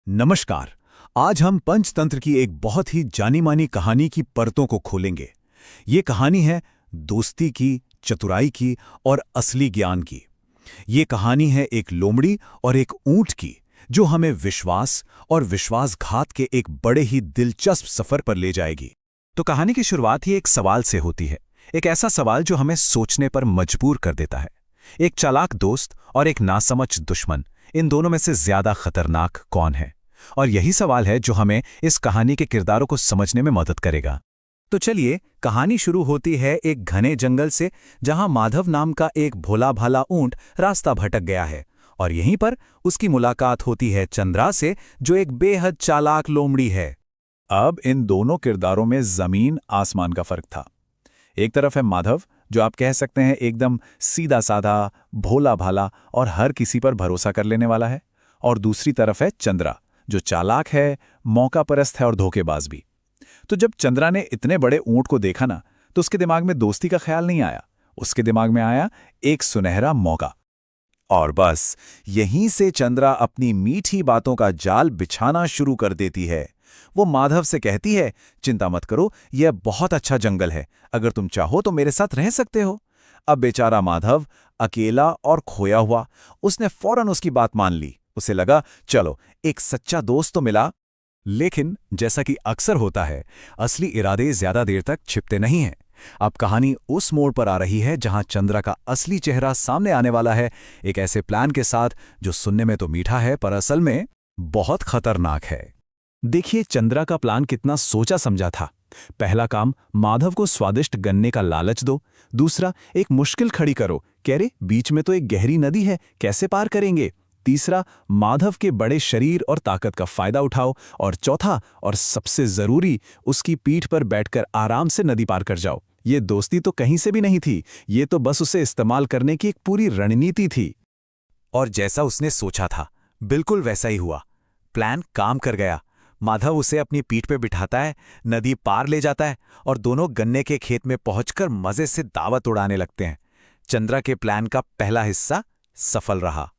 नमस्कार। आज हम पंचतंत्र की एक बहुत ही जानी मानी कहानी की परतों को खोलेंगे। ये कहानी है दोस्ती की, चतुराई की और असली ज्ञान की। ये कहानी है एक लोमड़ी और एक ऊंट की, जो हमें विश्वास और विश्वासघात के एक बड़े ही दिलचस्प सफर पर ले जाएगी। तो कहानी की शुरुआत ही एक सवाल से होती है, एक ऐसा सवाल जो हमें सोचने पर मजबूर कर देता है। एक चालाक दोस्त और एक नासमझ दुश्मन, इन दोनों में से ज्यादा खतरनाक कौन है? और यही सवाल है जो हमें इस कहानी के किरदारों को समझने में मदद करेगा। तो चलिए, कहानी शुरू होती है एक घने जंगल से, जहां माधव नाम का एक भोला भाला ऊंट रास्ता भटक गया है। और यहीं पर उसकी मुलाकात होती है चंद्रा से, जो एक बेहद चालाक लोमड़ी है। अब इन दोनों किरदारों में जमीन आसमान का फर्क था। एक तरफ है माधव, जो आप कह सकते हैं एकदम सीधा साधा, भोला भाला और हर किसी पर भरोसा कर लेने वाला है। और दूसरी तरफ है चंद्रा, जो चालाक है, मौकापरस्त है और धोखेबाज भी। तो जब चंद्रा ने इतने बड़े ऊंट को देखा ना, तो उसके दिमाग में दोस्ती का ख्याल नहीं आया। उसके दिमाग में आया एक सुनहरा मौका। और बस यहीं से चंद्रा अपनी मीठी बातों का जाल बिछाना शुरू कर देती है। वो माधव से कहती है, चिंता मत करो, यह बहुत अच्छा जंगल है, अगर तुम चाहो तो मेरे साथ रह सकते हो। अब बेचारा माधव अकेला और खोया हुआ, उसने फौरन उसकी बात मान ली। उसे लगा, चलो एक सच्चा दोस्त तो मिला। लेकिन जैसा कि अक्सर होता है, असली इरादे ज्यादा देर तक छिपते नहीं हैं। अब कहानी उस मोड़ पर आ रही है जहां चंद्रा का असली चेहरा सामने आने वाला है, एक ऐसे प्लान के साथ जो सुनने में तो मीठा है पर असल में बहुत खतरनाक है। देखिए चंद्रा का प्लान कितना सोचा समझा था। पहला काम, माधव को स्वादिष्ट गन्ने का लालच दो। दूसरा, एक मुश्किल खड़ी करो, कह रे बीच में तो एक गहरी नदी है, कैसे पार करेंगे। तीसरा, माधव के बड़े शरीर और ताकत का फायदा उठाओ। और चौथा और सबसे जरूरी, उसकी पीठ पर बैठकर आराम से नदी पार कर जाओ। ये दोस्ती तो कहीं से भी नहीं थी, ये तो बस उसे इस्तेमाल करने की एक पूरी रणनीति थी। और जैसा उसने सोचा था, बिल्कुल वैसा ही हुआ। प्लान काम कर गया। माधव उसे अपनी पीठ पे बिठाता है, नदी पार ले जाता है और दोनों गन्ने के खेत में पहुंचकर मजे से दावत उड़ाने लगते हैं। चंद्रा के प्लान का पहला हिस्सा सफल रहा।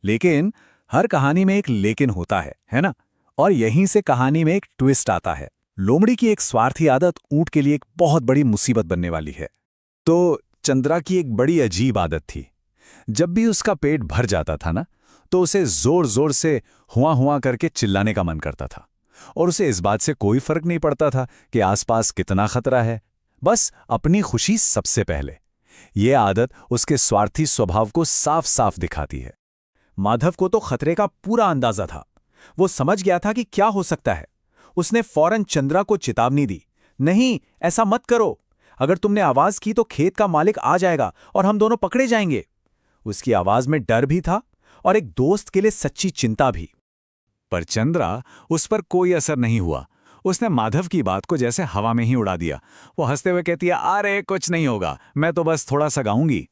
लेकिन हर कहानी में एक लेकिन होता है ना? और यहीं से कहानी में एक ट्विस्ट आता है। लोमड़ी की एक स्वार्थी आदत ऊंट के लिए एक बहुत बड़ी मुसीबत बनने वाली है। तो चंद्रा की एक बड़ी अजीब आदत थी। जब भी उसका पेट भर जाता था ना, तो उसे जोर जोर से हुआ हुआ करके चिल्लाने का मन करता था। और उसे इस बात से कोई फर्क नहीं पड़ता था कि आसपास कितना खतरा है, बस अपनी खुशी सबसे पहले। ये आदत उसके स्वार्थी स्वभाव को साफ साफ दिखाती है। माधव को तो खतरे का पूरा अंदाजा था। वो समझ गया था कि क्या हो सकता है। उसने फौरन चंद्रा को चेतावनी दी, नहीं ऐसा मत करो, अगर तुमने आवाज की तो खेत का मालिक आ जाएगा और हम दोनों पकड़े जाएंगे। उसकी आवाज में डर भी था और एक दोस्त के लिए सच्ची चिंता भी। पर चंद्रा, उस पर कोई असर नहीं हुआ। उसने माधव की बात को जैसे हवा में ही उड़ा दिया। वो हंसते हुए कहती है, अरे कुछ नहीं होगा, मैं तो बस थोड़ा सा गाऊंगी।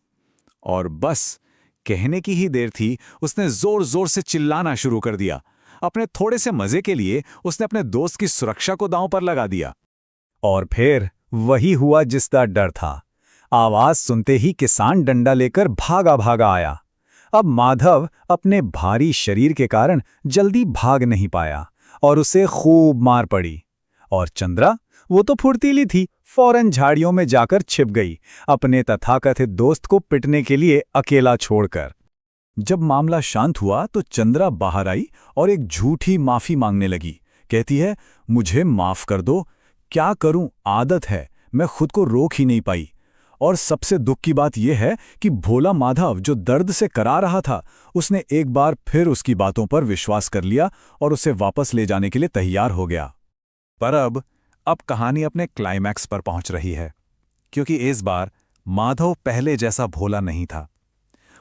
और बस कहने की ही देर थी, उसने जोर जोर से चिल्लाना शुरू कर दिया। अपने थोड़े से मजे के लिए उसने अपने दोस्त की सुरक्षा को दांव पर लगा दिया। और फिर वही हुआ जिसका डर था। आवाज सुनते ही किसान डंडा लेकर भागा भागा आया। अब माधव अपने भारी शरीर के कारण जल्दी भाग नहीं पाया और उसे खूब मार पड़ी। और चंद्रा, वो तो फुर्तीली थी, फौरन झाड़ियों में जाकर छिप गई, अपने तथाकथित दोस्त को पिटने के लिए अकेला छोड़कर। जब मामला शांत हुआ तो चंद्रा बाहर आई और एक झूठी माफी मांगने लगी। कहती है, मुझे माफ कर दो, क्या करूं, आदत है, मैं खुद को रोक ही नहीं पाई। और सबसे दुख की बात यह है कि भोला माधव, जो दर्द से करा रहा था, उसने एक बार फिर उसकी बातों पर विश्वास कर लिया और उसे वापस ले जाने के लिए तैयार हो गया। पर अब कहानी अपने क्लाइमैक्स पर पहुंच रही है, क्योंकि इस बार माधव पहले जैसा भोला नहीं था।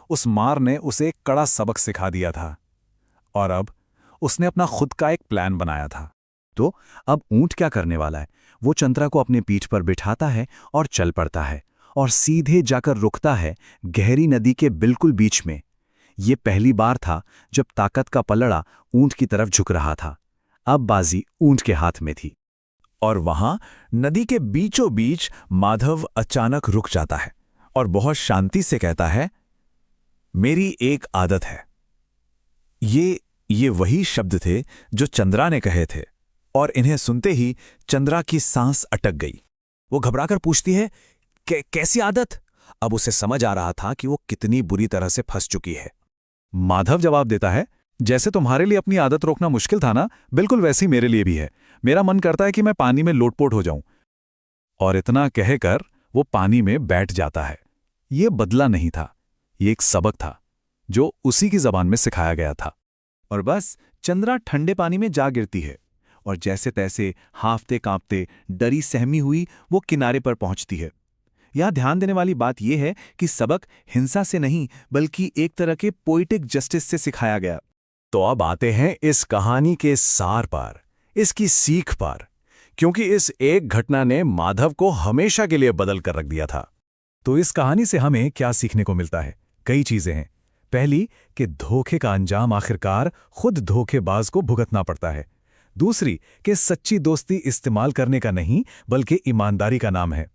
उस मार ने उसे एक कड़ा सबक सिखा दिया था और अब उसने अपना खुद का एक प्लान बनाया था। तो अब ऊंट क्या करने वाला है? वो चंद्रा को अपने पीठ पर बिठाता है और चल पड़ता है और सीधे जाकर रुकता है गहरी नदी के बिल्कुल बीच में। ये पहली बार था जब ताकत का पलड़ा ऊंट की तरफ झुक रहा था। अब बाजी ऊंट के हाथ में थी। और वहां नदी के बीचों बीच माधव अचानक रुक जाता है और बहुत शांति से कहता है, मेरी एक आदत है, ये वही शब्द थे जो चंद्रा ने कहे थे, और इन्हें सुनते ही चंद्रा की सांस अटक गई। वो घबराकर पूछती है, कैसी आदत? अब उसे समझ आ रहा था कि वो कितनी बुरी तरह से फंस चुकी है। माधव जवाब देता है, जैसे तुम्हारे लिए अपनी आदत रोकना मुश्किल था ना, बिल्कुल वैसी मेरे लिए भी है। मेरा मन करता है कि मैं पानी में लोटपोट हो जाऊं। और इतना कहकर वो पानी में बैठ जाता है। ये बदला नहीं था, ये एक सबक था जो उसी की जबान में सिखाया गया था। और बस चंद्रा ठंडे पानी में जा गिरती है और जैसे तैसे हांफते कांपते डरी सहमी हुई वो किनारे पर पहुंचती है। यहां ध्यान देने वाली बात यह है कि सबक हिंसा से नहीं बल्कि एक तरह के पोइटिक जस्टिस से सिखाया गया। तो अब आते हैं इस कहानी के सार पर, इसकी सीख पर, क्योंकि इस एक घटना ने माधव को हमेशा के लिए बदल कर रख दिया था। तो इस कहानी से हमें क्या सीखने को मिलता है? कई चीजें हैं। पहली कि धोखे का अंजाम आखिरकार खुद धोखेबाज को भुगतना पड़ता है। दूसरी कि सच्ची दोस्ती इस्तेमाल करने का नहीं बल्कि ईमानदारी का नाम है।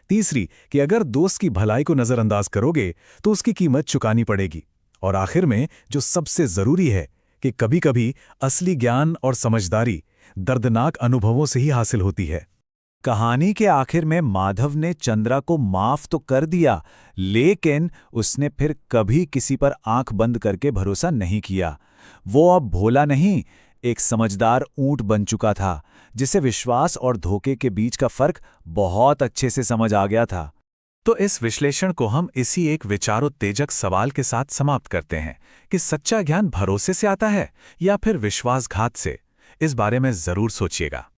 तीसरी कि अगर दोस्त की भलाई को नजरअंदाज करोगे तो उसकी कीमत चुकानी पड़ेगी। और आखिर में जो सबसे जरूरी है कि कभी-कभी असली ज्ञान और समझदारी दर्दनाक अनुभवों से ही हासिल होती है। कहानी के आखिर में माधव ने चंद्रा को माफ तो कर दिया, लेकिन उसने फिर कभी किसी पर आंख बंद करके भरोसा नहीं किया। वो अब भोला नहीं, एक समझदार ऊंट बन चुका था, जिसे विश्वास और धोखे के बीच का फर्क बहुत अच्छे से समझ आ गया था। तो इस विश्लेषण को हम इसी एक विचारोत्तेजक सवाल के साथ समाप्त करते हैं कि सच्चा ज्ञान भरोसे से आता है या फिर विश्वासघात से? इस बारे में जरूर सोचिएगा।